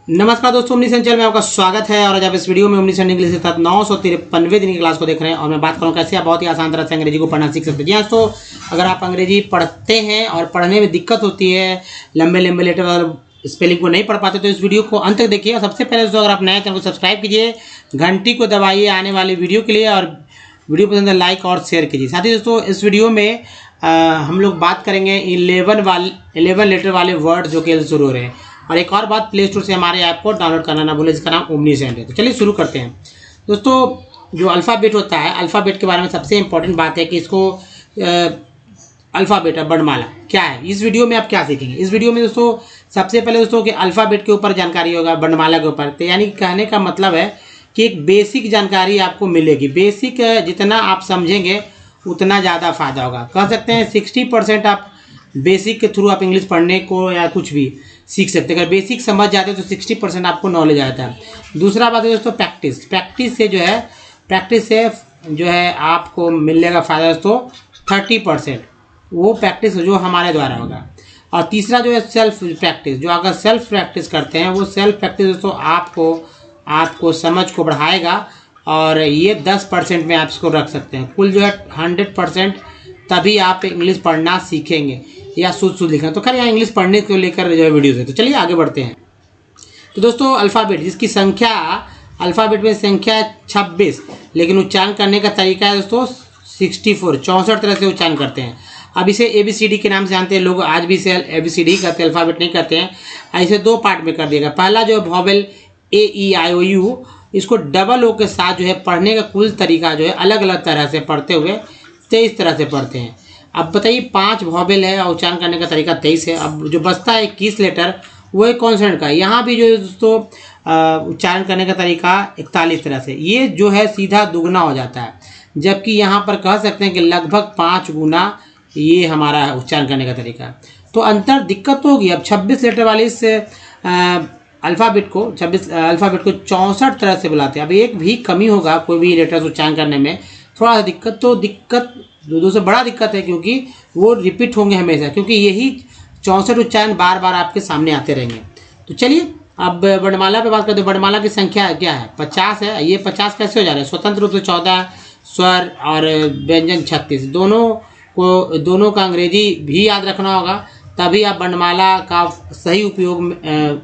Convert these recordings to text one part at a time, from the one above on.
नमस्कार दोस्तों, omniscient channel में आपका स्वागत है। और आज आप इस वीडियो में ओमनीसेंट इंग्लिश के साथ 953वें दिन की क्लास को देख रहे हैं। और मैं बात करूँ कैसे आप बहुत ही आसान तरह से अंग्रेजी को पढ़ना सीख सकते हैं। जी हाँ दोस्तों, अगर आप अंग्रेजी पढ़ते हैं और पढ़ने में दिक्कत होती है, लंबे लंबे लेटर और स्पेलिंग को नहीं पढ़ पाते, तो इस वीडियो को अंत तक देखिए। और सबसे पहले दोस्तों, अगर आप नए चैनल को सब्सक्राइब कीजिए, घंटी को दबाइए आने वाली वीडियो के लिए, और वीडियो पसंद है लाइक और शेयर कीजिए। साथ ही दोस्तों, इस वीडियो में हम लोग बात करेंगे 11 लेटर वाले वर्ड जो कि शुरू हो रहे हैं। और एक और बात, प्ले स्टोर से हमारे ऐप को डाउनलोड करना ना भूलें, जिसका नाम ओमनीसेंट है। तो चलिए शुरू करते हैं। दोस्तों, जो अल्फ़ाबेट होता है, अल्फ़ाबेट के बारे में सबसे इंपॉर्टेंट बात है कि इसको अल्फ़ाबेट वर्णमाला क्या है। इस वीडियो में आप क्या सीखेंगे? इस वीडियो में दोस्तों सबसे पहले दोस्तों कि अल्फ़ाबेट के ऊपर जानकारी होगा, वर्णमाला के ऊपर। तो यानी कहने का मतलब है कि एक बेसिक जानकारी आपको मिलेगी। बेसिक जितना आप समझेंगे उतना ज़्यादा फायदा होगा। कह सकते हैं 60% आप बेसिक के थ्रू आप इंग्लिश पढ़ने को या कुछ भी सीख सकते हैं। अगर बेसिक समझ जाते हैं तो 60% आपको नॉलेज आता है। दूसरा बात है दोस्तों, प्रैक्टिस से जो है आपको मिलने का फ़ायदा दोस्तों 30%, वो प्रैक्टिस जो हमारे द्वारा होगा। और तीसरा जो है सेल्फ प्रैक्टिस, जो अगर सेल्फ प्रैक्टिस करते हैं, वो सेल्फ प्रैक्टिस दोस्तों आपको समझ को बढ़ाएगा। और ये 10% में आप इसको रख सकते हैं। कुल जो है 100% तभी आप इंग्लिश पढ़ना सीखेंगे या शुद्ध लिखना। तो खैर यहाँ इंग्लिश पढ़ने को लेकर जो है वीडियोज़ है। तो चलिए आगे बढ़ते हैं। तो दोस्तों, अल्फ़ाबेट जिसकी संख्या, अल्फ़ाबेट में संख्या है 26, लेकिन उच्चारण करने का तरीका है दोस्तों 64 तरह से उच्चारण करते हैं। अब इसे ABCD के नाम से जानते हैं लोग, आज भी इसे ABCD करते हैं, अल्फ़ाबेट नहीं करते हैं। ऐसे दो पार्ट में कर दिएगा। पहला जो है वॉवेल AEIOU, इसको डबल O के साथ जो है पढ़ने का कुल तरीका जो है अलग अलग तरह से पढ़ते हुए 23 तरह से पढ़ते हैं। अब बताइए, 5 वॉवेल है और उच्चारण करने का तरीका 23 है। अब जो बचता है 21 लेटर, वो एक कॉन्सोनेंट का है। यहाँ भी जो दोस्तों उच्चारण करने का तरीका 41 तरह से, ये जो है सीधा दुगना हो जाता है। जबकि यहाँ पर कह सकते हैं कि लगभग 5 गुना ये हमारा उच्चारण करने का तरीका है। तो अंतर दिक्कत होगी। अब 26 लेटर वाले इस अल्फ़ाबेट को 64 तरह से बुलाते हैं। अब एक भी कमी होगा कोई भी लेटर उच्चारण करने में, थोड़ा सा दिक्कत दोस्तों बड़ा दिक्कत है, क्योंकि वो रिपीट होंगे हमेशा, क्योंकि यही 64 उच्चारण बार बार आपके सामने आते रहेंगे। तो चलिए अब वर्णमाला पे बात करते हैं। वर्णमाला की संख्या क्या है? 50 है। ये 50 कैसे हो जा रहा है? स्वतंत्र रूप से 14 स्वर और व्यंजन 36। दोनों का अंग्रेजी भी याद रखना होगा, तभी आप वर्णमाला का सही उपयोग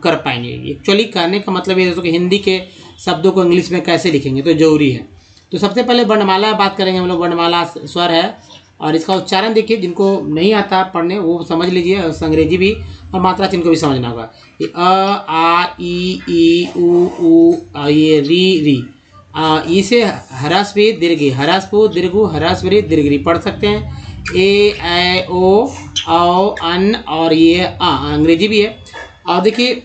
कर पाएंगे। एक्चुअली कहने का मतलब ये दोस्तों कि हिंदी के शब्दों को इंग्लिश में कैसे लिखेंगे, तो जरूरी है। तो सबसे पहले वर्णमाला बात करेंगे हम लोग। वर्णमाला स्वर है और इसका उच्चारण देखिए, जिनको नहीं आता पढ़ने वो समझ लीजिए, अंग्रेजी भी और मात्रा चिन्ह को भी समझना होगा। ये अ, आ, ई, ऊ, ये री। इसे ह्रस्व दीर्घ, ह्रस्व दीर्घ, ह्रस्व दीर्घ पढ़ सकते हैं। ए, ऐ, ओ, औ, अन, और ये अंग्रेजी भी है। और देखिए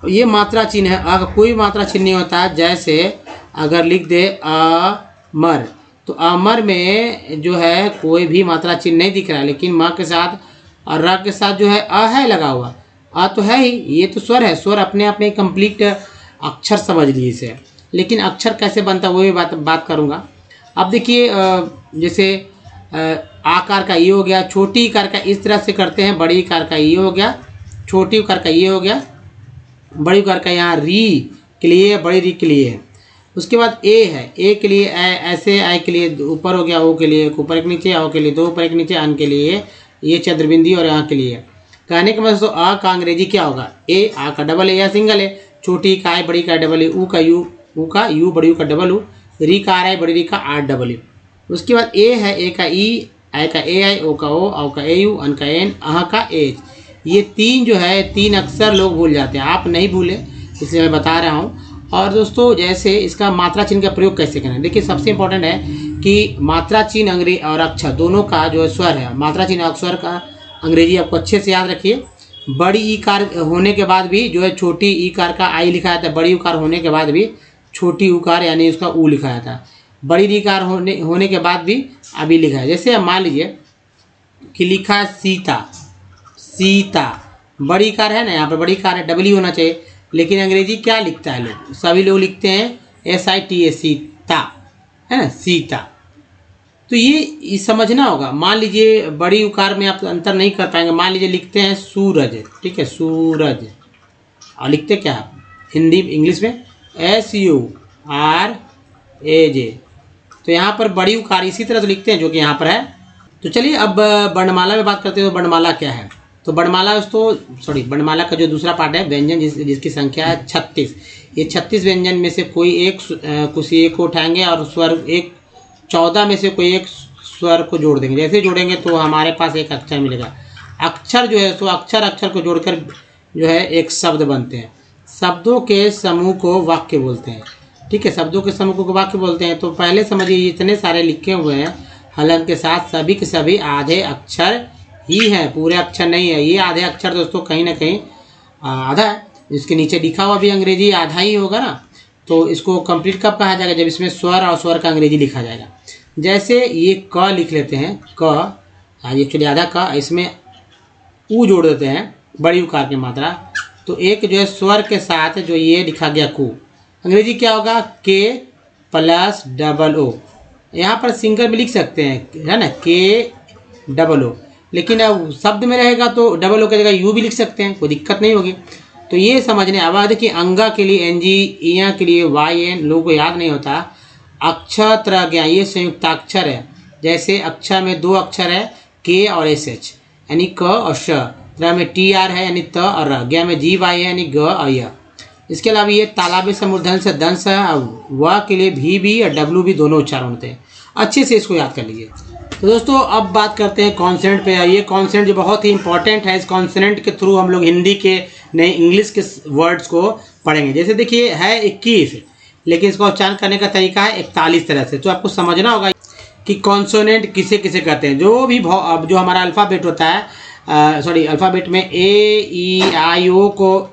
ये मात्रा चिन्ह है। अगर कोई मात्रा चिन्ह नहीं होता, जैसे अगर लिख दे अमर, तो अमर में जो है कोई भी मात्रा चिन्ह नहीं दिख रहा है, लेकिन माँ के साथ और र के साथ जो है अ है लगा हुआ। तो है ही, ये तो स्वर है। स्वर अपने आप में कंप्लीट अक्षर समझ लीजिए इसे। लेकिन अक्षर कैसे बनता है वो भी बात करूँगा। अब देखिए जैसे आकार का ये हो गया, छोटी इकार का इस तरह से करते हैं, बड़ी इकार का ये हो गया, छोटी इकार का ये हो गया, बड़ी इकार का यहाँ री के लिए, बड़ी री के लिए है। उसके बाद ए है, ए के लिए ऐसे, आई के लिए ऊपर हो गया, ओ के लिए ऊपर एक नीचे, ओ के लिए दो ऊपर एक नीचे, अन के लिए ये चंद्रबिंदी और यहाँ के लिए। कहने का मतलब अ का अंग्रेजी क्या होगा? ए, आ का डबल ए या सिंगल है, छोटी का है, बड़ी का डबल ए, ऊ का यू, बड़ी यू का डबल ऊ, री का आर है, बड़ी री का आर डबल यू। उसके बाद ए है, ए का ई, आई का ए आई, ओ का ओ, औ का ए यू, अन का एन, अह का एच। ये 3 जो है 3 अक्सर लोग भूल जाते हैं, आप नहीं भूले इसलिए मैं बता रहा हूँ। और दोस्तों जैसे इसका मात्रा चिन्ह का प्रयोग कैसे करें, देखिए सबसे इंपॉर्टेंट है कि मात्रा चिन्ह अंग्रेजी और अक्षर दोनों का जो स्वर है, मात्रा चिन्ह अक्षर का अंग्रेजी आपको अच्छे से याद रखिए। बड़ी ई कार होने के बाद भी जो है छोटी ई कार का आई लिखा जाता है, बड़ी उकार होने के बाद भी छोटी उकार यानी उसका ऊ लिखा जाता है, बड़ी री कार होने के बाद भी अभी लिखा है। जैसे मान लीजिए कि लिखा है सीता, बड़ी कार है ना, यहाँ पर बड़ी कार है, डबल होना चाहिए, लेकिन अंग्रेजी क्या लिखता है लोग, सभी लोग लिखते हैं SITA, सीता, है ना, सीता। तो ये समझना होगा। मान लीजिए बड़ी उकार में आप अंतर नहीं कर पाएंगे। मान लीजिए लिखते हैं सूरज, ठीक है, सूरज, और लिखते क्या है हिंदी इंग्लिश में SURAJ। तो यहाँ पर बड़ी उकार इसी तरह से लिखते हैं जो कि यहाँ पर है। तो चलिए अब वर्णमाला में बात करते हैं। तो वर्णमाला क्या है? तो वर्णमाला वर्णमाला का जो दूसरा पार्ट है व्यंजन जिसकी संख्या है 36। ये 36 व्यंजन में से कोई एक किसी एक को उठाएंगे और स्वर 14 में से कोई एक स्वर को जोड़ देंगे। जैसे जोड़ेंगे तो हमारे पास एक अक्षर मिलेगा। अक्षर जो है तो अक्षर को जोड़कर जो है एक शब्द बनते हैं। शब्दों के समूह को वाक्य बोलते हैं। ठीक है, शब्दों के समूह को वाक्य बोलते हैं। तो पहले समझिए इतने सारे लिखे हुए हैं हलन के साथ, सभी के सभी आधे अक्षर ही हैं, पूरे अक्षर नहीं है। ये आधे अक्षर दोस्तों कहीं ना कहीं आधा है। इसके नीचे लिखा हुआ भी अंग्रेजी आधा ही होगा ना। तो इसको कंप्लीट कब कहा जाएगा? जब इसमें स्वर और स्वर का अंग्रेजी लिखा जाएगा। जैसे ये क लिख लेते हैं, क एक्चुअली आधा क, इसमें ऊ जोड़ देते हैं, बड़ी उकार की मात्रा। तो एक जो है स्वर के साथ जो ये लिखा गया कू, अंग्रेजी क्या होगा? K+O। यहाँ पर सिंगल में लिख सकते हैं, है ना, KOO। लेकिन अब शब्द में रहेगा तो O की जगह U भी लिख सकते हैं, कोई दिक्कत नहीं होगी। तो ये समझने। अब देखिए अंगा के लिए NG, इया के लिए YN, लोगों को याद नहीं होता। अक्षर ज्ञा ये संयुक्ताक्षर है। जैसे अक्षर में 2 अक्षर है K और SH यानी क और श, त्र में TR है यानी त और र, ज्ञा में GY है यानी ग और य। इसके अलावा ये तालाबे से मूर्धन से दंश है। व के लिए भी और W भी दोनों उच्चारण होते हैं। अच्छे से इसको याद कर लीजिए। तो दोस्तों अब बात करते हैं कॉन्सोनेंट पे। ये कॉन्सोनेंट जो बहुत ही इंपॉर्टेंट है। इस कॉन्सोनेंट के थ्रू हम लोग हिंदी के नए इंग्लिश के वर्ड्स को पढ़ेंगे। जैसे देखिए है 21, लेकिन इसका उच्चारण करने का तरीका है 41 तरह से। तो आपको समझना होगा कि कॉन्सोनेंट किसे किसे कहते हैं। जो भी जो हमारा अल्फ़ाबेट होता है, अल्फ़ाबेट में A, E, I, O को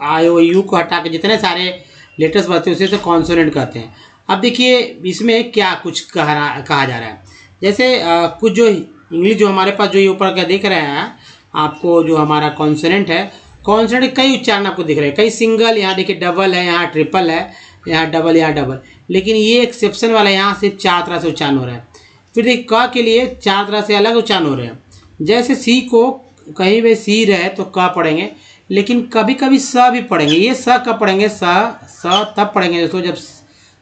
हटा के जितने सारे लेटर्स बनते हैं उसे कॉन्सोनेंट कहते हैं। अब देखिए इसमें क्या कुछ कहा जा रहा है। जैसे कुछ जो इंग्लिश जो हमारे पास जो ये ऊपर का दिख रहा है आपको, जो हमारा कॉन्सोनेंट है, कॉन्सोनेंट कई उच्चारण आपको दिख रहे हैं। कई सिंगल, यहाँ देखिए डबल है, यहाँ ट्रिपल है, यहाँ डबल, यहाँ डबल। लेकिन ये एक्सेप्शन वाला, यहाँ सिर्फ 4 तरह से उच्चारण हो रहा है। फिर देखिए क के लिए 4 तरह से अलग उच्चारण हो रहे हैं। जैसे सी को कहीं भी सी रहे तो क पढ़ेंगे, लेकिन कभी कभी स भी पढ़ेंगे। ये स कब पढ़ेंगे? स तब पढ़ेंगे दोस्तों जब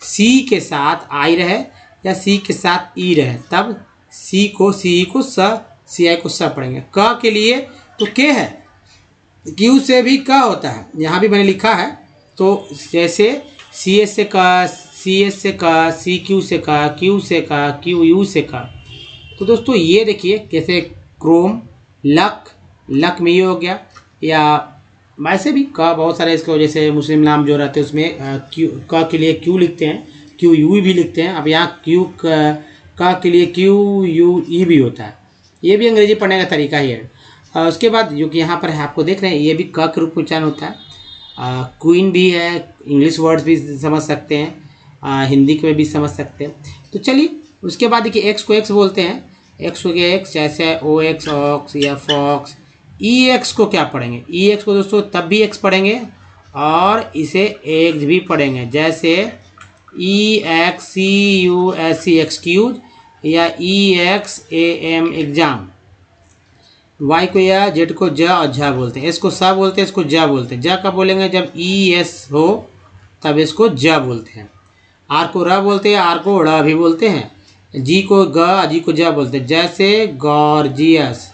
सी के साथ आई रहे या सी के साथ ई रहे, तब सी को स, सी आई को स पढ़ेंगे। क के लिए तो के है, क्यू से भी क होता है, यहाँ भी मैंने लिखा है। तो जैसे सी एस से क, सी एस से क, सी क्यू से क, क्यू से क, क्यू यू से क। तो दोस्तों ये देखिए कैसे क्रोम, लक में ये हो गया, या वैसे भी क बहुत सारे इसको, जैसे मुस्लिम नाम जो रहते हैं उसमें क्यू, क के लिए क्यू लिखते हैं, क्यू यू भी लिखते हैं। अब यहाँ क के लिए क्यू यू ई भी होता है। ये भी अंग्रेजी पढ़ने का तरीका ही है। उसके बाद जो कि यहाँ पर है आपको देख रहे हैं, ये भी क के रूप में उच्चारण होता है। क्वीन भी है, इंग्लिश वर्ड्स भी समझ सकते हैं, हिंदी में भी समझ सकते हैं। तो चलिए उसके बाद देखिए एक्स को एक्स बोलते हैं। एक्स हो गया एक्स, जैसे ओ एक्स ऑक्स या फॉक्स। ई एक्स को क्या पढ़ेंगे? ई एक्स को दोस्तों तब भी एक्स पढ़ेंगे और इसे एक्स भी पढ़ेंगे। जैसे EXCUSE एक्सक्यूज, या EXAM एग्जाम। वाई को या जेड को ज और झ बोलते हैं। इसको स बोलते हैं, इसको ज बोलते हैं। ज कब बोलेंगे? जब ES हो तब इसको ज बोलते हैं। आर को र बोलते हैं, आर को ड़ भी बोलते हैं। जी को ग, जी को ज बोलते हैं। जैसे गॉर्जियस,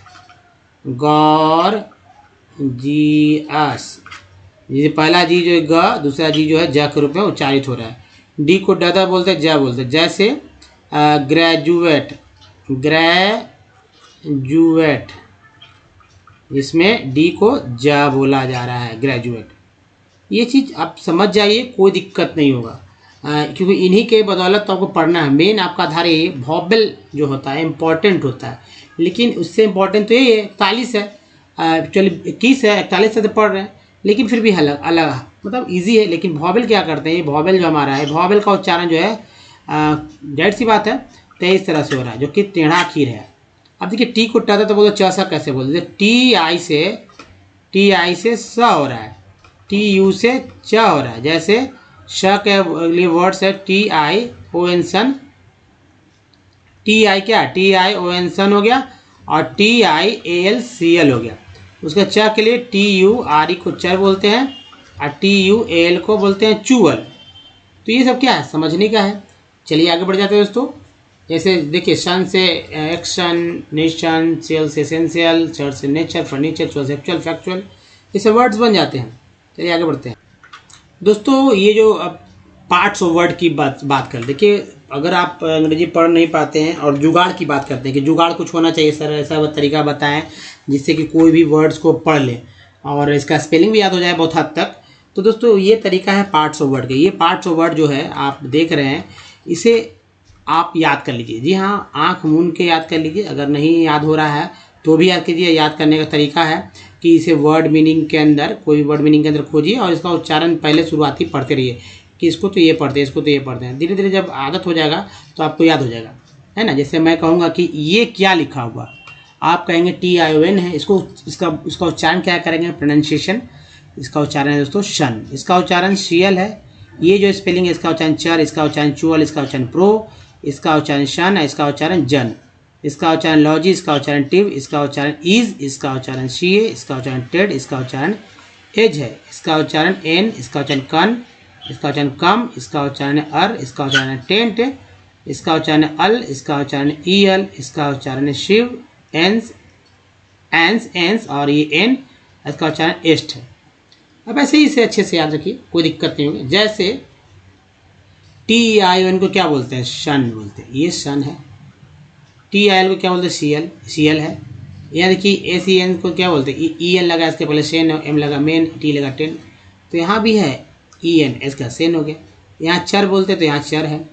गॉर्जियस। ये पहला जी जो है ग, दूसरा जी जो है ज के रूप में उच्चारित हो रहा है। डी को ड बोलते हैं, ज बोलते हैं। जैसे ग्रेजुएट, ग्रेजुएट, इसमें डी को ज बोला जा रहा है, ग्रेजुएट। ये चीज़ आप समझ जाइए, कोई दिक्कत नहीं होगा, क्योंकि इन्हीं के बदौलत तो आपको पढ़ना है। मेन आपका आधार ये वॉवेल जो होता है इम्पॉर्टेंट होता है, लेकिन उससे इम्पॉर्टेंट तो ये 41 है, एक्चुअली 21 है, 41 से तो पढ़ रहे हैं, लेकिन फिर भी अलग अलग मतलब इजी है। लेकिन वॉवेल क्या करते हैं, ये वॉवेल जो हमारा है, वॉवेल का उच्चारण जो है जाहिर सी बात है 23 तरह से हो रहा है, जो कि टेढ़ा खीर है। अब देखिए टी को ट तो बोलते च सा कैसे बोलते, टी आई से स हो रहा है, टी यू से च हो रहा है। जैसे श के लिए वर्ड्स है TION सन, TI क्या, TION सन हो गया, और TIALCL हो गया। उसका च के लिए TURE को चर बोलते हैं, और TUAL को बोलते हैं चूअल। तो ये सब क्या है, समझने का है। चलिए आगे बढ़ जाते हैं दोस्तों। जैसे देखिए, सन से एक्शन, नेशन, सेल से एसेंशियल, चर्च से नेचर, फर्नीचर, चुअल से एक्चुअल, फैक्चुअल, ये सब वर्ड्स बन जाते हैं। चलिए आगे बढ़ते हैं दोस्तों। ये जो अब पार्ट्स ऑफ वर्ड की बात कर, देखिए अगर आप अंग्रेजी पढ़ नहीं पाते हैं और जुगाड़ की बात करते हैं कि जुगाड़ कुछ होना चाहिए सर, ऐसा तरीका बताएं जिससे कि कोई भी वर्ड्स को पढ़ ले और इसका स्पेलिंग भी याद हो जाए बहुत हद तक। तो दोस्तों ये तरीका है पार्ट्स ऑफ वर्ड के। ये पार्ट्स ऑफ वर्ड जो है आप देख रहे हैं, इसे आप याद कर लीजिए। जी हाँ, आँख मूंद के याद कर लीजिए। अगर नहीं याद हो रहा है तो भी याद कीजिए। याद करने का तरीका है कि इसे वर्ड मीनिंग के अंदर, कोई वर्ड मीनिंग के अंदर खोजिए और इसका उच्चारण पहले शुरुआती पढ़ते रहिए कि इसको तो ये पढ़ते हैं, इसको तो ये पढ़ते हैं। धीरे धीरे जब आदत हो जाएगा तो आपको याद हो जाएगा, है ना। जैसे मैं कहूँगा कि ये क्या लिखा हुआ, आप कहेंगे TION है। इसका उच्चारण क्या करेंगे, प्रोनाउंसिएशन। इसका उच्चारण है दोस्तों शन। इसका उच्चारण CL है। ये जो स्पेलिंग है, इसका उच्चारण चर, इसका उच्चारण चुअल, इसका उच्चारण प्रो, इसका उच्चारण शन, इसका उच्चारण जन, इसका उच्चारण लॉजी, इसका उच्चारण टिव, इसका उच्चारण ईज, इसका उच्चारण CA, इसका उच्चारण टेड, इसका उच्चारण एज है, इसका उच्चारण एन, इसका उच्चारण कन, इसका उच्चारण कम, इसका उच्चारण अर, इसका उच्चारण टेंट, इसका उच्चारण अल, इसका उच्चारण ईयल, इसका उच्चारण शिव, एंस एंस एंस और ये एन, इसका उच्चारण एस्ट है। अब ऐसे ही इसे अच्छे से याद रखिए, कोई दिक्कत नहीं होगी। जैसे TION को क्या बोलते हैं, शन बोलते हैं, ये शन है। TIL को क्या बोलते हैं, CL है। यहाँ देखिए ACN को क्या बोलते हैं, EN लगा, इसके पहले सेन, M लगा मेन, T लगा टेन। तो यहाँ भी है EN, इसका सेन हो गया। यहाँ चर बोलते हैं तो यहाँ चर है।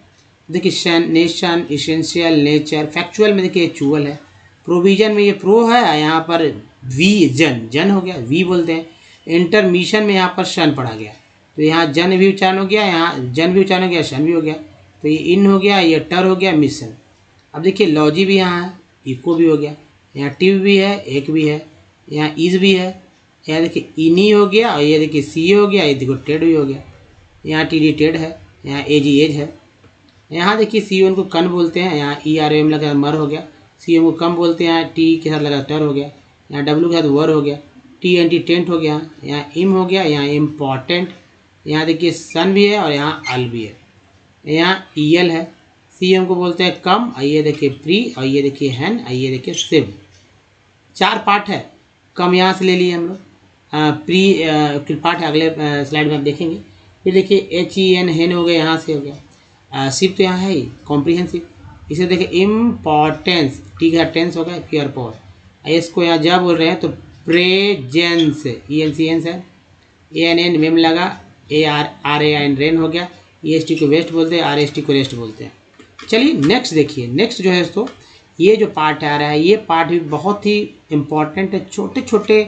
देखिए शन, नेशन, इसेंशियल, नेचर, फैक्चुअल में देखिए चूअल है। प्रोविजन में ये प्रो है, यहाँ पर वी जन हो गया, वी बोलते हैं। इंटरमिशन में यहाँ पर शन पढ़ा गया, तो यहाँ जन भी उच्चारण हो गया, यहाँ जन भी उच्चारण हो गया, शन भी हो गया। तो ये इन हो गया, ये टर हो गया, मिशन। अब देखिए लॉजी भी यहाँ है, इको भी हो गया, यहाँ टिव भी है, एक भी है, यहाँ इज भी है, यहाँ देखिए इनी हो गया, और ये देखिए सी हो गया, ये देखो टेड भी हो गया, यहाँ TD टेड है, यहाँ एजी एज है। यहाँ देखिए CON को कन बोलते हैं, यहाँ ERM लगा मर हो गया। CM को कम बोलते हैं, यहाँ T के साथ लगा टर हो गया, यहाँ W के साथ वर हो गया, TNT टेंट हो गया, यहाँ इम हो गया, यहाँ इम्पॉर्टेंट, यहाँ देखिए सन भी है और यहाँ अल भी है, यहाँ EL है। CM को बोलते हैं कम, और ये देखिए प्री, और ये देखिए हैन, और ये देखिए सिव। 4 पार्ट है। कम यहाँ से ले लिए हम लोग, प्री पार्ट है, अगले स्लाइड में आप देखेंगे। फिर देखिए HEN हेन हो गया, यहाँ से हो गया। सिव तो यहाँ है ही, कॉम्प्रीहेंसिव। इसे देखिए इम्पॉर्टेंस, टी का टेंस हो गया, फिर पॉज। इसको यहाँ जब बोल रहे हैं तो प्रेजेंस, ENCENS है, ANN मेम लगा, ARAIN रेन हो गया। EST को वेस्ट बोलते हैं, RST को रेस्ट बोलते हैं। चलिए नेक्स्ट देखिए। नेक्स्ट जो है दोस्तों, ये जो पार्ट आ रहा है, ये पार्ट भी बहुत ही इम्पॉर्टेंट है। छोटे छोटे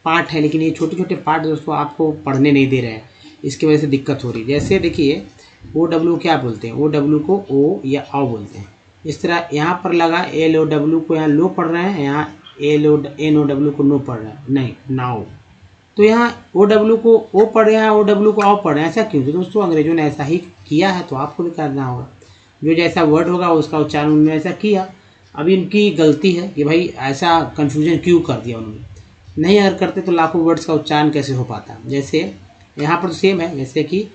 पार्ट है, लेकिन ये छोटे छोटे पार्ट दोस्तों आपको पढ़ने नहीं दे रहे हैं, इसकी वजह से दिक्कत हो रही है। जैसे देखिए OW क्या बोलते हैं, OW को ओ या आओ बोलते हैं। इस तरह यहाँ पर लगा LOW को यहाँ लो पढ़ रहे हैं, यहाँ NOW को नो पढ़ रहे हैं, नहीं नाउ। तो यहाँ OW को ओ पढ़ रहे हैं, OW को आओ पढ़ रहे हैं। ऐसा क्यों? तो दोस्तों अंग्रेजों ने ऐसा ही किया है, तो आपको भी करना होगा। जो जैसा वर्ड होगा उसका उच्चारण उन्होंने ऐसा किया। अब इनकी गलती है कि भाई ऐसा कन्फ्यूजन क्यों कर दिया उन्होंने। नहीं अगर करते तो लाखों वर्ड्स का उच्चारण कैसे हो पाता। जैसे यहाँ पर तो सेम है, जैसे कि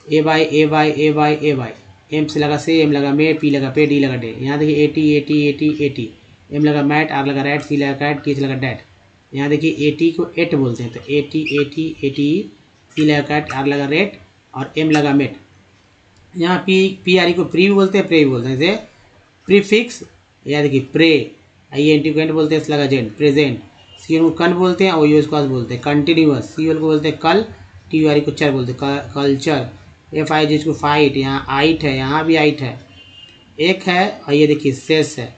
ए वाई, एम से लगा से, एम लगा मे, पी लगा पे, डी लगा डे। यहाँ देखिए 80, एम लगा मैट, आर लगा रैट, सी लगा कैट, टी लगा डैट। यहाँ देखिए 80 को एट बोलते हैं, तो 80, सी लगा कैट, आर लगा रेट और एम लगा मेट। यहाँ PRE को प्री भी बोलते हैं, प्रे भी बोलते हैं। जैसे प्रीफिक्स, यहाँ देखिए प्रे, INT को एंड बोलते हैं, इस लगा जेंट, प्रेजेंट। CN को कन बोलते हैं, OUS को बोलते हैं कंटिन्यूअस। COL को बोलते हैं कल, TURE को चर बोलते हैं कल्चर। FIG को फाइट, यहाँ आइट है, यहाँ भी आइट है, एक है, और ये देखिए सेस है।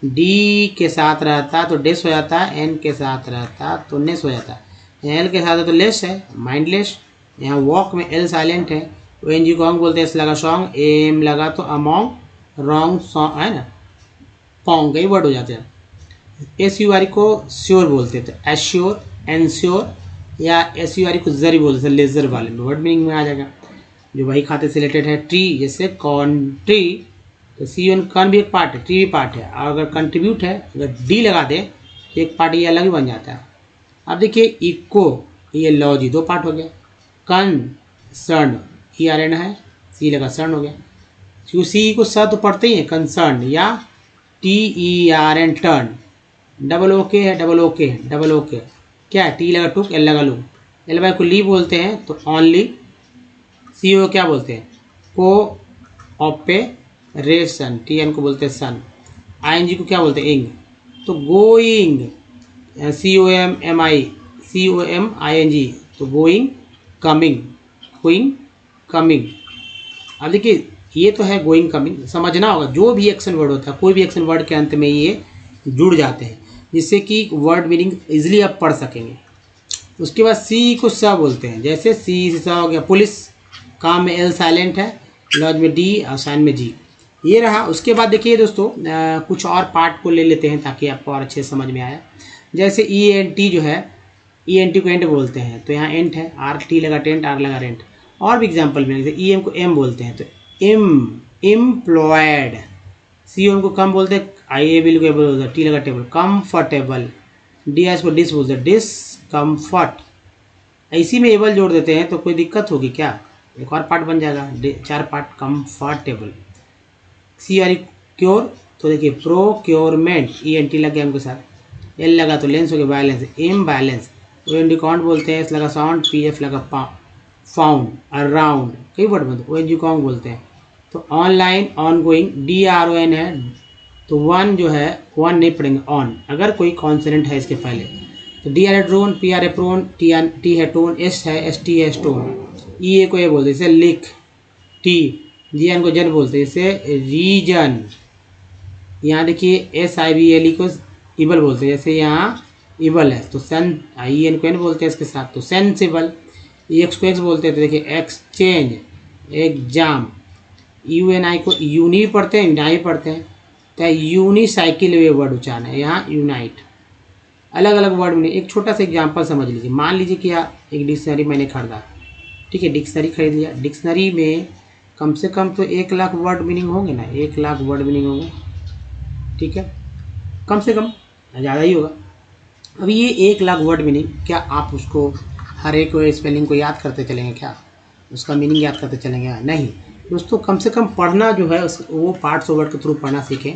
D के साथ रहता तो डेस हो जाता, N के साथ रहता तो नेस हो जाता, L के साथ है तो लेस है, माइंडलेस। यहाँ वॉक में L साइलेंट है। ONG को ऑंग बोलते हैं, लगा सॉन्ग, एम लगा तो अमोंग, रॉन्ग सॉन्ग है ना, पॉन्ग कई वर्ड हो जाते हैं। SURE को श्योर बोलते थे, एश्योर, एनश्योर, या SURE को जरी बोलते थे, लेजर वाले में वर्ड मीनिंग में आ जाएगा। जो वही खाते से रिलेटेड है, ट्री जैसे कॉन्ट्री, तो CON कन भी एक पार्ट है, ट्री भी पार्ट है। और अगर कंट्रीब्यूट है, अगर D लगा दे तो एक पार्ट ये अलग ही बन जाता है। अब देखिए इको, ये लॉजी 2 पार्ट हो गया। कंसर्न, ERN है, सी लगा सर्ण हो गया, क्यों सी को स तो पढ़ते ही है, कंसर्न, या TERN टर्न, डबल ओके है, डबल ओके है, डबल ओके क्या है, टी लगा टुक, एल लगा लू, एल बाई को ली बोलते हैं तो ऑनली, सी ओ क्या बोलते हैं, को ऑपरेशन, TN को बोलते हैं सन, ING को क्या बोलते हैं, इंग, तो गोइंग, COMMING, तो गोइंग कमिंग, गोइंग कमिंग। अब देखिए ये तो है गोइंग कमिंग, समझना होगा जो भी एक्शन वर्ड होता है, कोई भी एक्शन वर्ड के अंत में ये जुड़ जाते हैं जिससे कि वर्ड मीनिंग इजीली आप पढ़ सकेंगे। उसके बाद सी को स बोलते हैं, जैसे सी से स हो गया पुलिस, काम में एल साइलेंट है, लॉज में डी और साइन में जी, ये रहा। उसके बाद देखिए दोस्तों कुछ और पार्ट को ले लेते हैं ताकि आपको और अच्छे समझ में आए। जैसे ENT जो है, ENT को एंट बोलते हैं, तो यहाँ एंट है, RT लगा टेंट, R लगा रेंट। और भी एग्जाम्पल में जैसे EM को M बोलते हैं, तो एम्प्लॉयड, COM को कम बोलते हैं, IABL को बोलते हैं, T लगा टेबल, कंफर्टेबल, DS को डिस बोलते हैं, डिसकम्फर्ट। इसी में एबल जोड़ देते हैं तो कोई दिक्कत होगी क्या, एक और पार्ट बन जाएगा, 4 पार्ट, कंफर्टेबल। CRE क्योर, तो देखिए प्रोक्योरमेंट, ENT लग गया उनके साथ, L लगा तो लेंस हो गया, बैलेंस, इम्बैलेंस, OND काउंट बोलते हैं, S लगा साउंड, PF लगा फाउंड, अराउंड, कई वर्ड बनते हैं, ONG काउंट बोलते हैं। तो ऑनलाइन, ऑन गोइंग, DRON है, तो वन जो है वन नहीं पढ़ेंगे, ऑन, अगर कोई कॉन्सोनेंट है इसके पहले, तो DR है ड्रोन, PR है प्रोन, T है टोन, S है ST है स्टोन, EA को ये बोलते हैं जैसे लिख, T, GN को जन बोलते हैं जैसे रीजन। यहाँ देखिए SIBLE को इबल बोलते हैं, जैसे यहाँ इबल है तो सन, IN को एन बोलते हैं इसके साथ, तो सेंसिबल। EX को X बोलते हैं तो देखिए एक्सचेंज, एग्जाम। UNI को यूनी पढ़ते हैं, नाई पढ़ते हैं, तो यूनिसाइकिल वे वर्ड उच्चारण है, यहाँ यूनाइट। अलग अलग वर्ड में एक छोटा सा एग्जांपल समझ लीजिए। मान लीजिए कि एक डिक्शनरी मैंने खरीदा, ठीक है, डिक्शनरी खरीद लिया, डिक्शनरी में कम से कम तो 1 लाख वर्ड मीनिंग होंगे ना, 1 लाख वर्ड मीनिंग होंगे, ठीक है, कम से कम, ज़्यादा ही होगा। अब ये 1 लाख वर्ड मीनिंग, क्या आप उसको हर एक स्पेलिंग को याद करते चलेंगे, क्या उसका मीनिंग याद करते चलेंगे, नहीं दोस्तों। कम से कम पढ़ना जो है वो पार्ट्स ऑफ वर्ड के थ्रू पढ़ना सीखें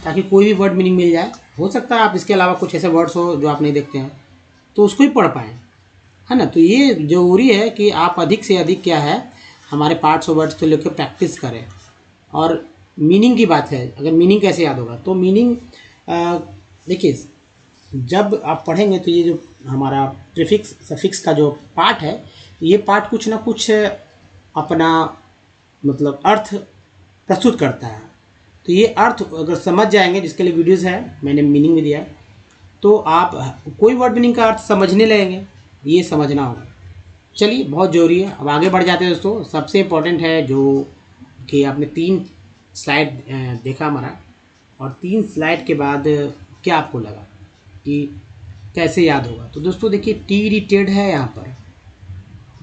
ताकि कोई भी वर्ड मीनिंग मिल जाए। हो सकता है आप इसके अलावा कुछ ऐसे वर्ड्स हो जो आप नहीं देखते हैं तो उसको ही पढ़ पाएँ, है ना। तो ये ज़रूरी है कि आप अधिक से अधिक क्या है हमारे पार्ट्स ऑफ वर्ड्स को लेकर प्रैक्टिस करें। और मीनिंग की बात है, अगर मीनिंग कैसे याद होगा, तो मीनिंग देखिए जब आप पढ़ेंगे तो ये जो हमारा प्रीफिक्स सफिक्स का जो पार्ट है, ये पार्ट कुछ ना कुछ अपना मतलब अर्थ प्रस्तुत करता है। तो ये अर्थ अगर समझ जाएंगे, जिसके लिए वीडियोस है, मैंने मीनिंग भी दिया है, तो आप कोई वर्ड मीनिंग का अर्थ समझने लगेंगे, ये समझना होगा। चलिए बहुत ज़रूरी है। अब आगे बढ़ जाते हैं दोस्तों। सबसे इम्पोर्टेंट है जो कि आपने 3 स्लाइड देखा हमारा, और 3 स्लाइड के बाद क्या आपको लगा कि कैसे याद होगा। तो दोस्तों देखिए TED है, यहाँ पर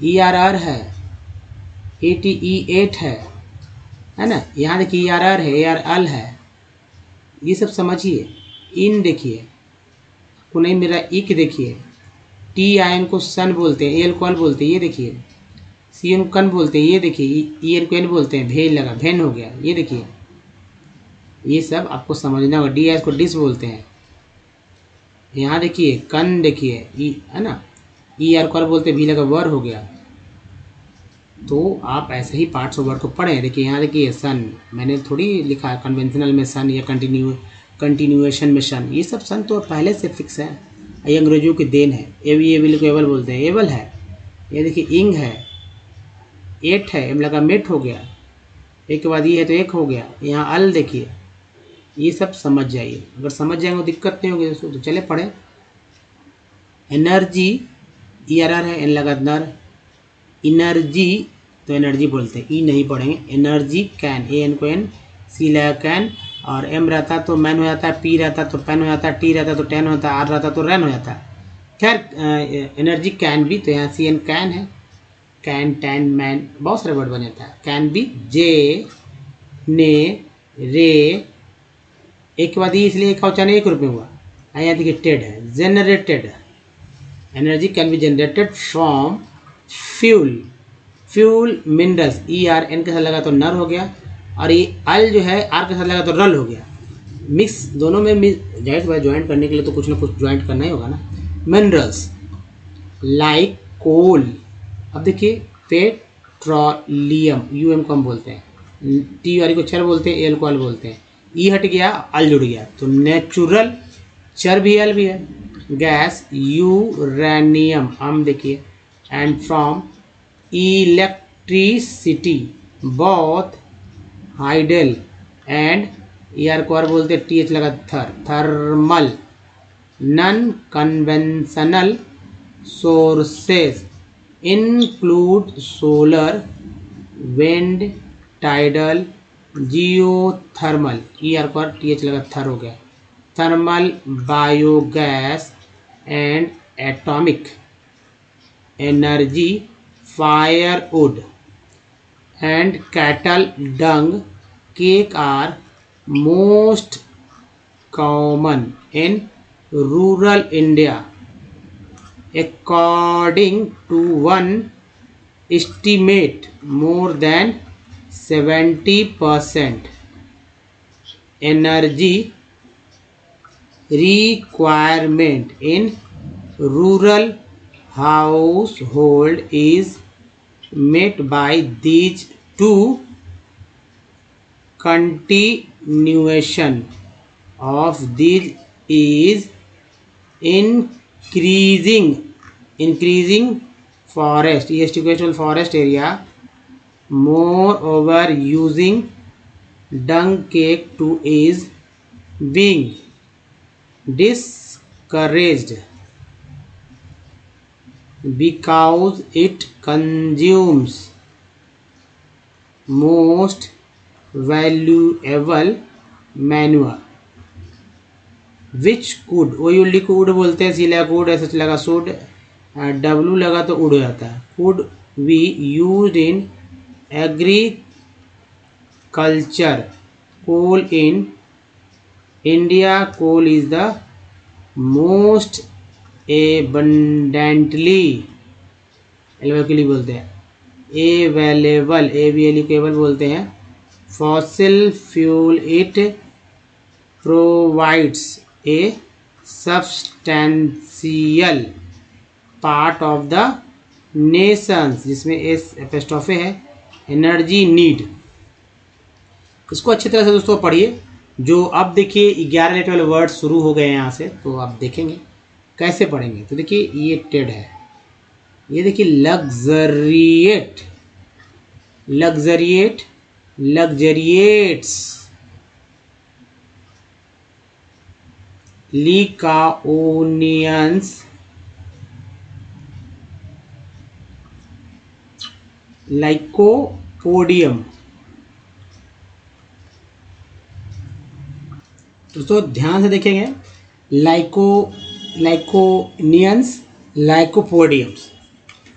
ERR है, ATE8 है ना, यहाँ देखिए ERR है, ARL है, ये सब समझिए। इन देखिए को नहीं मेरा इक देखिए, TIN को सन बोलते हैं, AL को अल बोलते हैं, ये देखिए CN को कन बोलते हैं, ये देखिए EN को एन बोलते हैं, भेल लगा भेन हो गया, ये देखिए, ये सब आपको समझना होगा। DS को डिस बोलते हैं, यहाँ देखिए कन देखिए है ना, ER को अर बोलते हैं, भी लगा वर हो गया। तो आप ऐसे ही पार्ट्स ऑफ वर्ड को पढ़ें। देखिए यहाँ देखिए सन, मैंने थोड़ी लिखा है कन्वेंशनल में सन या कंटिन्यूएशन में सन, ये सब सन तो पहले से फिक्स है, ये अंग्रेजों की देन है। एबल को एबल बोलते हैं, एबल है। ये देखिए इंग है, 8 है, एम लगा मेट हो गया, एक के बाद ये है तो एक हो गया। यहाँ अल देखिए, ये सब समझ जाइए, अगर समझ जाएंगे तो दिक्कत नहीं होगी दोस्तों। तो चले पढ़ें। एनर्जी ERR है, एन लगा नर, इनर्जी तो एनर्जी बोलते हैं, ई नहीं पढ़ेंगे। एनर्जी कैन, AN को एन, सी लगा कैन, और M रहता तो मैन हो जाता है, P रहता तो पेन हो जाता है, T रहता तो टेन होता है, R रहता तो रैन हो जाता है। खैर एनर्जी कैन भी, तो यहाँ CN कैन है, कैन टैन मैन बहुत सारे वर्ड बन जाता है। कैन भी, जे ने रे, एक के बाद ये इसलिए एक उच्चारण 1 रूप में हुआ। यहाँ देखिए टेड है, generated, energy can be generated from fuel, fuel minerals, E R N के साथ लगा तो नर हो गया, और ये अल जो है आर के साथ लगा तो रल हो गया। मिक्स दोनों में ज्वाइंट करने के लिए तो कुछ ना कुछ ज्वाइंट करना ही होगा ना। मिनरल्स लाइक कोल, अब देखिए पेट्रोलियम, यू एम को हम बोलते हैं, टी वाली को चर बोलते हैं, एल को अल बोलते हैं, ई हट गया अल जुड़ गया तो नेचुरल, चर भी एल भी है। गैस यूरेनियम, हम देखिए, and from electricity both hydel and ER को आर बोलते टी एच लगा thermal non conventional sources include solar, wind, tidal, geothermal, E R को आर टी एच लगा थर हो गया, thermal, biogas and atomic energy, firewood and cattle dung cake are most common in rural India. According to one estimate, more than 70% energy requirement in rural household is met by these two. Continuation of these is increasing forest, forest area. Moreover, using dung cake too is being discouraged because it consumes most valuable manure which could, Oldi को उड बोलते हैं, सी लगा code, S H लगा should, W लगा तो उड़ जाता है, could be used in agriculture. Coal in India, coal is the most abundantly available बोलते हैं, अवेलेबल, एवेलेबल बोलते हैं, fossil fuel, it provides a substantial part of the Nations, जिसमें एस एपोस्ट्रोफे है, एनर्जी नीड। इसको अच्छी तरह से दोस्तों पढ़िए। जो अब देखिए 11 लेटर वाले वर्ड शुरू हो गए हैं यहाँ से, तो आप देखेंगे कैसे पढ़ेंगे। तो देखिए ये टेड है, ये देखिए लग्जरिएट, लग्जरिएट, लग्जरिएट्स, लिकाओनियंस, लाइकोपोडियम। दोस्तों ध्यान से देखेंगे, लाइकोनियंस, लाइकोपोडियम्स,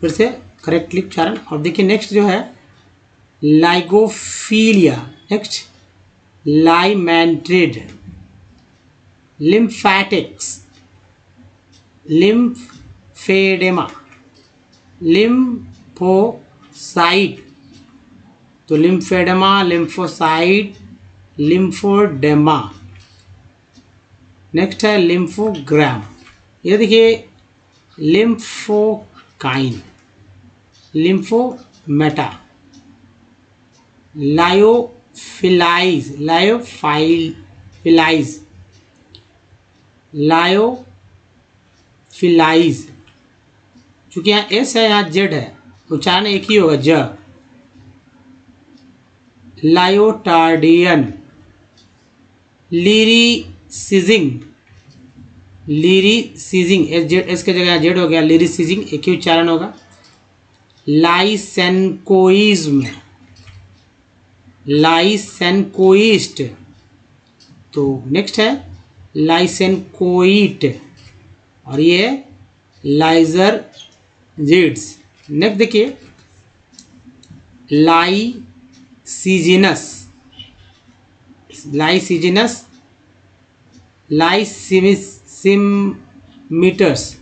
फिर से करेक्टली उच्चारण। और देखिए नेक्स्ट जो है लाइगोफीलिया, नेक्स्ट लाइमेंट्रिड, लिम्फैटिक्स, लिम्फेडेमा, लिम्फोसाइट, तो लिम्फेडेमा, लिम्फोसाइट, लिम्फोडेमा। नेक्स्ट है लिम्फोग्राम, ये देखिए लिम्फोकाइन, लिम्फोमेटा, लायोफिलाइज, लायोफिलाइज, लायोफिलाइज, चूंकि यहाँ एस है यहाँ जेड है, उच्चारण एक ही होगा, ज। लायोटार्डियन, लिरिसिजिंग, लिरिसिजिंग, एस जेड, एस के जगह जेड हो गया, लिरिसिजिंग एक ही उच्चारण होगा। लाइसेंकोइज्म, लाइसेंकोइस्ट, तो नेक्स्ट है लाइसेंकोइट, और ये लाइजर जेड्स। नेक्स्ट देखिए लाइसिजिनस, लाइसिजिनस, लाइसिमिटर्स,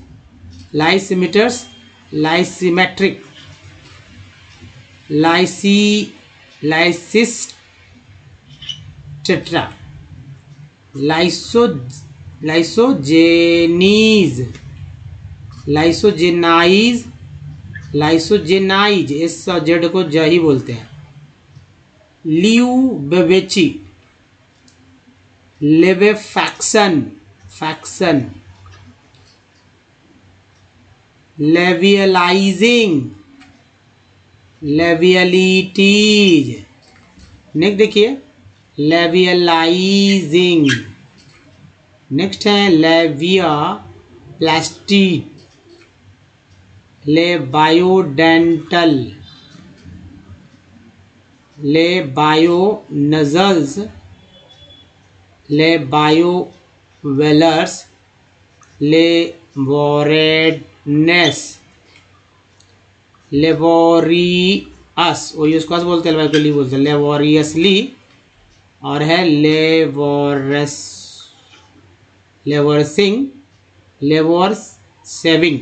लाइसिमेट्रिक, लाइसिस्टेट्रा, लाइसोजेनीज, लाइसोजेनाइज, इस जेड को ज ही बोलते हैं। ल्यूबेवेची, लेवेफैक्सन, लेवियलाइजिंग, लेवियलिटीज। नेक्स्ट देखिए लेवियलाइजिंग। नेक्स्ट है लेविया प्लास्टिड, ले बायोडेंटल, ले बायो नजल्स, ले बायोवेलर्स, ले वोरेडनेस, लेवोरियस, वो उसको बोलते हैं बोलते हैं लेवोरियसली, और है लेवर्सिंग, लेवोसेविंग,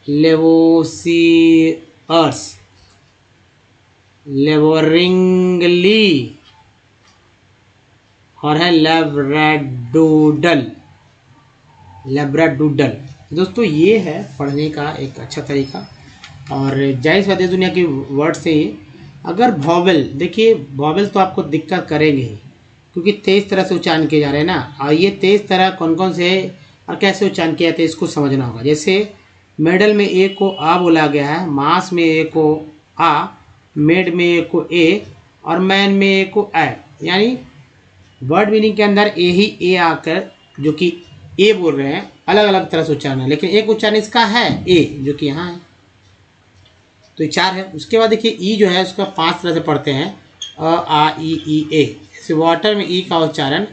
लेवोसियर्स, लेवोरिंगली, और है लेब्राडूडल। दोस्तों ये है पढ़ने का एक अच्छा तरीका, और जाहिर सी बात है दुनिया की वर्ड से ही। अगर वॉवेल, देखिए वॉवेल तो आपको दिक्कत करेंगे ही, क्योंकि तेज तरह से उच्चारण किए जा रहे हैं ना, और ये तेज तरह कौन कौन से है और कैसे उच्चारण किया जाता है इसको समझना होगा। जैसे मेडल में ए को आ बोला गया है, मास में ए को आ, मेड में ए को ए, और मैन में ए को ए, यानी वर्ड मीनिंग के अंदर ए ही ए आकर जो कि ए बोल रहे हैं, अलग अलग तरह से उच्चारण है, लेकिन एक उच्चारण इसका है ए जो कि यहाँ है, तो ये 4 है। उसके बाद देखिए ई जो है उसका 5 तरह से पढ़ते हैं, अ आ ई ए। जैसे वाटर में ई का उच्चारण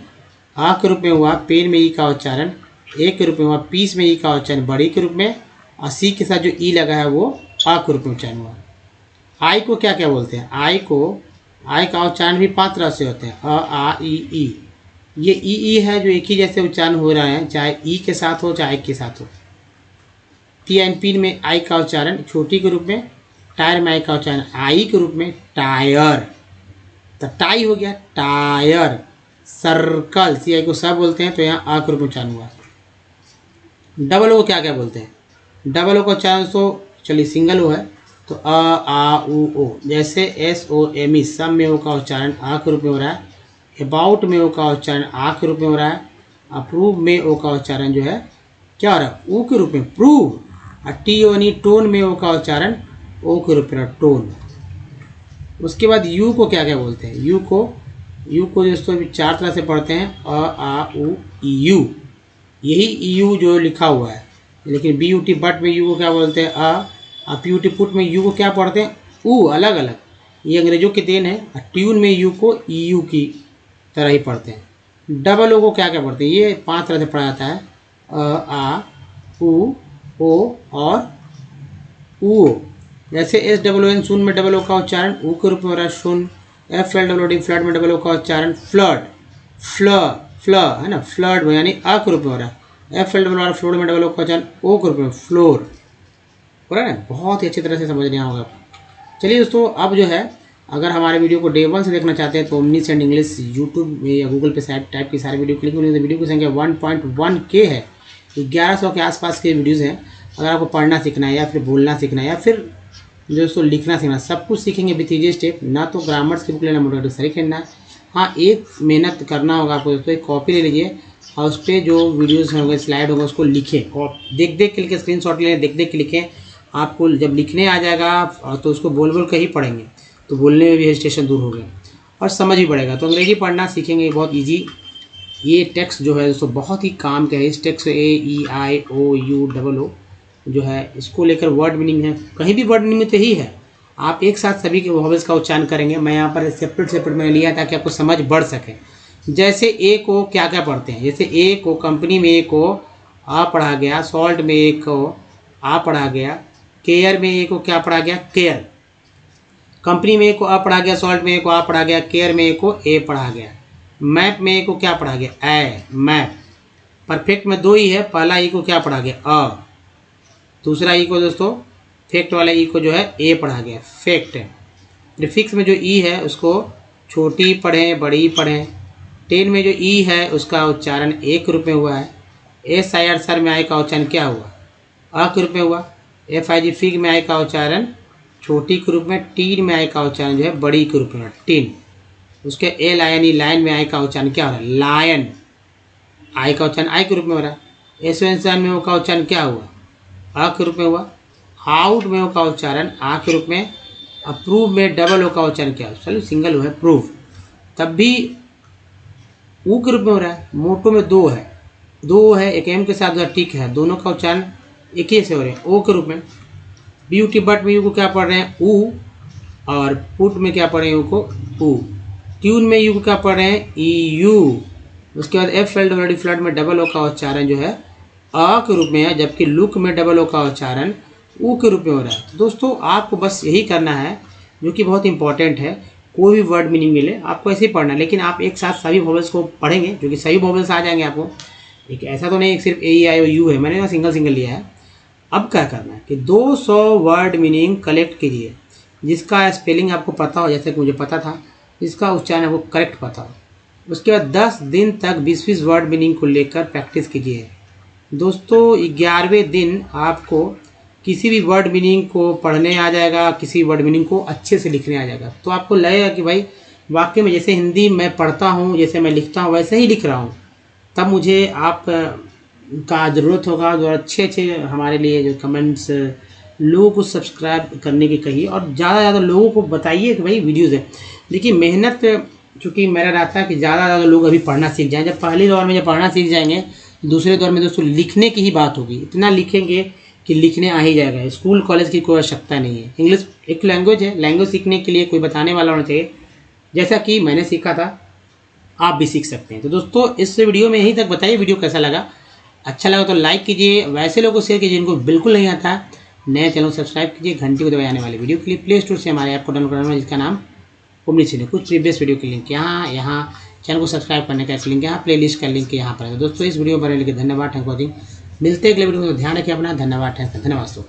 आ के रूप में हुआ, पेन में ई का उच्चारण ए के रूप में हुआ, पीस में ई का उच्चारण बड़ी के रूप में, और सी के साथ जो ई लगा है वो आ के रूप में उच्चारण हुआ। आई को क्या क्या बोलते हैं, आई का उच्चारण भी 5 तरह से होते हैं, अ आ ई। ये ई है जो एक ही जैसे उच्चारण हो रहा है, चाहे ई के साथ हो चाहे के साथ हो। टी एंड पीन में आई का उच्चारण छोटी के रूप में, टायर में आई का उच्चारण आई के रूप में, टायर, तो टाई हो गया टायर। सर्कल, सी आई को सब बोलते हैं, तो यहाँ आ के रूप में उच्चारण हुआ। डबल ओ को क्या क्या बोलते हैं, डबल ओ का उच्चारण तो चलिए सिंगल ओ है, तो अ आ उ ओ। जैसे एस ओ एम ई, सब में ओ का उच्चारण आ के रूप में हो रहा है, अबाउट में ओ का उच्चारण आ के रूप में हो रहा है, अप्रूव में ओ का उच्चारण जो है क्या हो रहा है, ऊ के रूप में प्रूव, और टी यानी टोन में ओ का उच्चारण ओ के रूप में टोन। उसके बाद यू को क्या क्या बोलते हैं, यू को दोस्तों 4 तरह से पढ़ते हैं, अ आ उ यू, यही यू जो लिखा हुआ है, लेकिन बी यू टी बट में यू को क्या बोलते हैं, अ पी यू टी पुट में यू को क्या पढ़ते हैं, ऊ, अलग अलग, ये अंग्रेजों की देन है। ट्यून में यू को ई यू की तरह ही पढ़ते हैं। डबल ओ को क्या क्या पढ़ते हैं, ये 5 तरह से पढ़ा जाता है, अ आ उ ओ और ऊ। जैसे एस डब्ल्यू एन, शून्य में डबल ओ का उच्चारण ऊ के रूप में हो रहा है शून्य। F L W D, flood में डबल ओ का उच्चारण फ्लड, फ्ल है ना, फ्लड में यानी आ के रूप में हो रहा है। F L W R, floor में डबल ओ का उच्चारण ओ के रूप में फ्लोर हो रहा है ना, बहुत ही अच्छी तरह से समझ लिया होगा। चलिए दोस्तों, अब जो है अगर हमारे वीडियो को डे 1 से देखना चाहते हैं तो ओमनीस एंड इंग्लिश यूट्यूब में या गूगल पे साइट टाइप की सारी वीडियो क्लिक मिलेंगे। वीडियो की संख्या 1.1K है, 1100 के आसपास के वीडियोज़ हैं। अगर आपको पढ़ना सीखना है या फिर बोलना सीखना है या फिर दोस्तों लिखना सीखना, सब कुछ सीखेंगे विथ ईजी स्टेप। ना तो ग्रामर्स की बुक लेना, मोटिवेटिव सही खेलना है। हाँ, एक मेहनत करना होगा आपको दोस्तों, एक कॉपी ले लीजिए और उस पर जो वीडियोज़ होंगे, स्लाइड होगा, उसको लिखें और देख देख के लिखें, स्क्रीनशॉट लें, देख देख के लिखें। आपको जब लिखने आ जाएगा तो उसको बोल बोल के ही पढ़ेंगे, तो बोलने में भी हेजिटेशन दूर हो गया और समझ ही पड़ेगा। तो अंग्रेजी पढ़ना सीखेंगे बहुत इजी। ये टेक्स्ट जो है दोस्तों बहुत ही काम का है। इस टेक्स्ट AEIOU जो है, इसको लेकर वर्ड मीनिंग है, कहीं भी वर्ड मीनिंग तो ही है। आप एक साथ सभी के वॉवेल्स का उच्चारण करेंगे। मैं यहाँ पर सेपरेट मैंने लिया ताकि आपको समझ बढ़ सके। जैसे ए को क्या क्या पढ़ते हैं, जैसे ए को कंपनी में ए को आ पढ़ा गया, सॉल्ट में ए को आ पढ़ा गया, केयर में ए को क्या पढ़ा गया, केयर। कंपनी में ए को आ पढ़ा गया, सॉल्ट में ए को आ पढ़ा गया, केयर में ए को ए पढ़ा गया। मैप में ए को क्या पढ़ा गया, ए, मैप। परफेक्ट में 2 ही है, पहला ई को क्या पढ़ा गया, अ, दूसरा ई को दोस्तों फैक्ट वाला ई को जो है ए पढ़ा गया, फैक्ट। प्रीफिक्स में जो ई है उसको छोटी पढ़ें बड़ी पढ़ें। 10 में जो ई है उसका उच्चारण ए के रूप में हुआ है। एस आई आर सर में आई का उच्चारण क्या हुआ, अ के रूप में हुआ। एफ आई जी फिग में आई का उच्चारण छोटी के रूप में। टीन में आई का उच्चारण जो है बड़ी के रूप में, टीन। उसके ए लायन ई लाइन में आई का उच्चारण क्या हो रहा है, लायन। आई का उच्चारण आई के रूप में हो रहा है। एस में ओ का उच्चारण क्या हुआ, अ के रूप में हुआ। आउट में ओ का उच्चारण आ के रूप में। अप्रूव में डबल ओ का उच्चारण क्या है, चलो सिंगल है प्रूव, तब भी ऊ के रूप में हो रहा है। मोटो में दो है, दो है एक एम के साथ जो टिक है, दोनों का उच्चारण एक ही से हो रहे हैं, ओ के रूप में। ब्यूटी बट में यू को क्या पढ़ रहे हैं, ऊ। और पुट में क्या पढ़ रहे हैं, यू को ऊ। ट्यून में यू को क्या पढ़ रहे हैं, ई यू। उसके बाद एफ फेल्ड फ्लड में डबल ओ का उच्चारण जो है अ के रूप में है, जबकि लुक में डबल ओ का उच्चारण ऊ के रूप में हो रहा है। तो दोस्तों आपको बस यही करना है, जो कि बहुत इंपॉर्टेंट है। कोई भी वर्ड मीनिंग मिले आपको ऐसे ही पढ़ना है, लेकिन आप एक साथ सभी वॉवेल्स को पढ़ेंगे, जो कि सभी वॉवेल्स आ जाएंगे आपको। एक ऐसा तो नहीं सिर्फ ए आई ओ यू है, मैंने ना सिंगल सिंगल लिया है। अब क्या करना है कि 200 वर्ड मीनिंग कलेक्ट कीजिए, जिसका स्पेलिंग आपको पता हो, जैसे कि मुझे पता था, जिसका उच्चारण आपको करेक्ट पता हो। उसके बाद 10 दिन तक 20-20 वर्ड मीनिंग को लेकर प्रैक्टिस कीजिए। दोस्तों 11वें दिन आपको किसी भी वर्ड मीनिंग को पढ़ने आ जाएगा, किसी वर्ड मीनिंग को अच्छे से लिखने आ जाएगा। तो आपको लगेगा कि भाई वाकई में जैसे हिंदी मैं पढ़ता हूँ, जैसे मैं लिखता हूँ, वैसे ही लिख रहा हूँ। तब मुझे आप का ज़रूरत होगा, जो अच्छे हमारे लिए जो कमेंट्स लोगों को सब्सक्राइब करने की कहिए, और ज़्यादा से ज़्यादा लोगों को बताइए कि भाई वीडियोज़ है। देखिए मेहनत चूँकि मेरा रहता है कि ज़्यादा से ज़्यादा लोग अभी पढ़ना सीख जाएँ। जब पहले दौर में जब पढ़ना सीख जाएंगे, दूसरे दौर में दोस्तों लिखने की ही बात होगी। इतना लिखेंगे कि लिखने आ ही जाएगा, स्कूल कॉलेज की कोई आवश्यकता नहीं है। इंग्लिश एक लैंग्वेज है, लैंग्वेज सीखने के लिए कोई बताने वाला होना चाहिए। जैसा कि मैंने सीखा था, आप भी सीख सकते हैं। तो दोस्तों इस वीडियो में यहीं तक। बताइए वीडियो कैसा लगा, अच्छा लगा तो लाइक कीजिए, वैसे लोगों को शेयर कीजिए जिनको बिल्कुल नहीं आता। नए चैनल को सब्सक्राइब कीजिए, घंटी को दबाए आने वाले वीडियो के लिए प्ले स्टोर से हमारे ऐप को डाउनलोड करना है, जिसका नाम ओमनी चैनल। कुछ प्रीवियस वीडियो के लिंक यहाँ चैनल को सब्सक्राइब करने का एक लिंक यहाँ, प्ले लिस्ट का लिंक यहाँ पर है। दोस्तों इस वीडियो पर धन्यवाद, थैंक यू वॉचिंग। मिलते हैं अगले वीडियो में, ध्यान रखिए अपना। धन्यवाद, धन्यवाद दोस्तों।